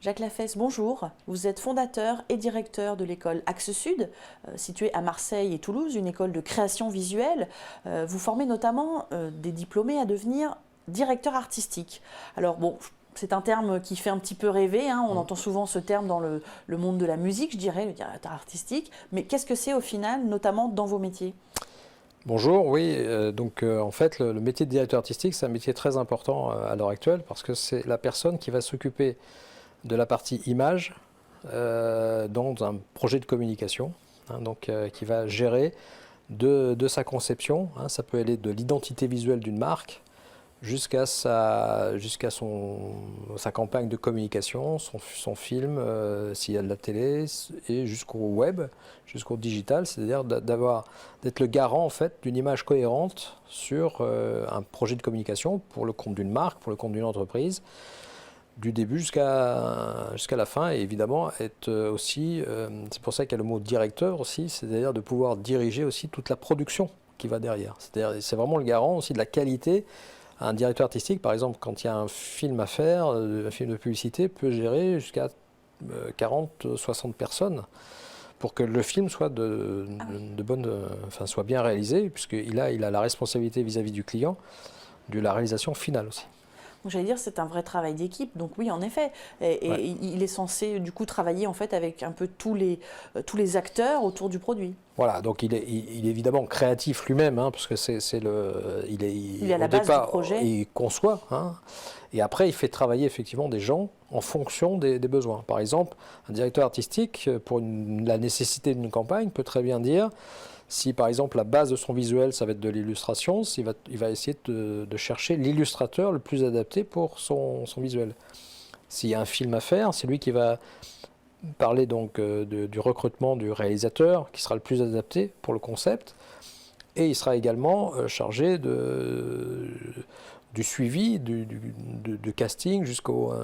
Jacques Lafesse, bonjour. Vous êtes fondateur et directeur de l'école Axe Sud, située à Marseille et Toulouse, une école de création visuelle. Vous formez notamment des diplômés à devenir directeurs artistiques. Alors bon, c'est un terme qui fait un petit peu rêver, hein. On entend souvent ce terme dans le monde de la musique, je dirais, le directeur artistique. Mais qu'est-ce que c'est au final, notamment dans vos métiers ? Bonjour, oui, en fait le métier de directeur artistique, c'est un métier très important à l'heure actuelle parce que c'est la personne qui va s'occuper de la partie image dans un projet de communication, hein, qui va gérer de sa conception, hein, ça peut aller de l'identité visuelle d'une marque jusqu'à sa campagne de communication, son film, s'il y a de la télé, et jusqu'au web, jusqu'au digital, c'est-à-dire d'être le garant en fait d'une image cohérente sur un projet de communication pour le compte d'une marque, pour le compte d'une entreprise, du début jusqu'à la fin, et évidemment être aussi, c'est pour ça qu'il y a le mot directeur aussi, c'est-à-dire de pouvoir diriger aussi toute la production qui va derrière. C'est-à-dire c'est vraiment le garant aussi de la qualité. Un directeur artistique, par exemple, quand il y a un film à faire, un film de publicité, peut gérer jusqu'à 40-60 personnes pour que le film soit soit bien réalisé, puisqu'il a la responsabilité vis-à-vis du client de la réalisation finale aussi. J'allais dire, c'est un vrai travail d'équipe, donc oui, en effet. Et ouais. Il est censé, du coup, travailler en fait avec un peu tous les acteurs autour du produit. Voilà, donc il est évidemment créatif lui-même, hein, parce que il est à la base du projet. Il conçoit, hein, et après il fait travailler effectivement des gens en fonction des besoins. Par exemple, un directeur artistique, pour la nécessité d'une campagne, peut très bien dire, si par exemple la base de son visuel, ça va être de l'illustration, il va essayer de chercher l'illustrateur le plus adapté pour son visuel. S'il y a un film à faire, c'est lui qui va parler donc du recrutement du réalisateur, qui sera le plus adapté pour le concept, et il sera également chargé du suivi, du casting jusqu'au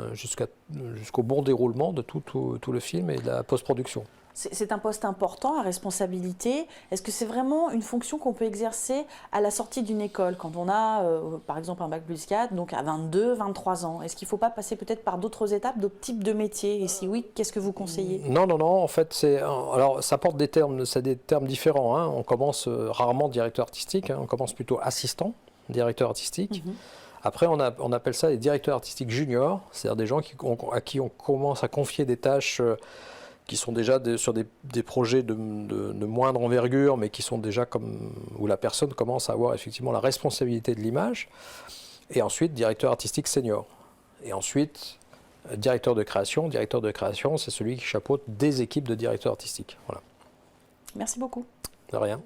bon déroulement de tout le film et de la post-production. C'est un poste important, à responsabilité. Est-ce que c'est vraiment une fonction qu'on peut exercer à la sortie d'une école, quand on a, par exemple, un bac+4, donc à 22, 23 ans? Est-ce qu'il ne faut pas passer peut-être par d'autres étapes, d'autres types de métiers? Et si oui, qu'est-ce que vous conseillez? Non, en fait, alors ça porte des termes différents, hein. On commence rarement directeur artistique, hein. On commence plutôt assistant, directeur artistique. Après, on appelle ça les directeurs artistiques juniors, c'est-à-dire des gens à qui on commence à confier des tâches qui sont déjà sur des projets de moindre envergure, mais qui sont déjà où la personne commence à avoir effectivement la responsabilité de l'image. Et ensuite, directeur artistique senior. Et ensuite, directeur de création. Directeur de création, c'est celui qui chapeaute des équipes de directeurs artistiques. Voilà. Merci beaucoup. De rien.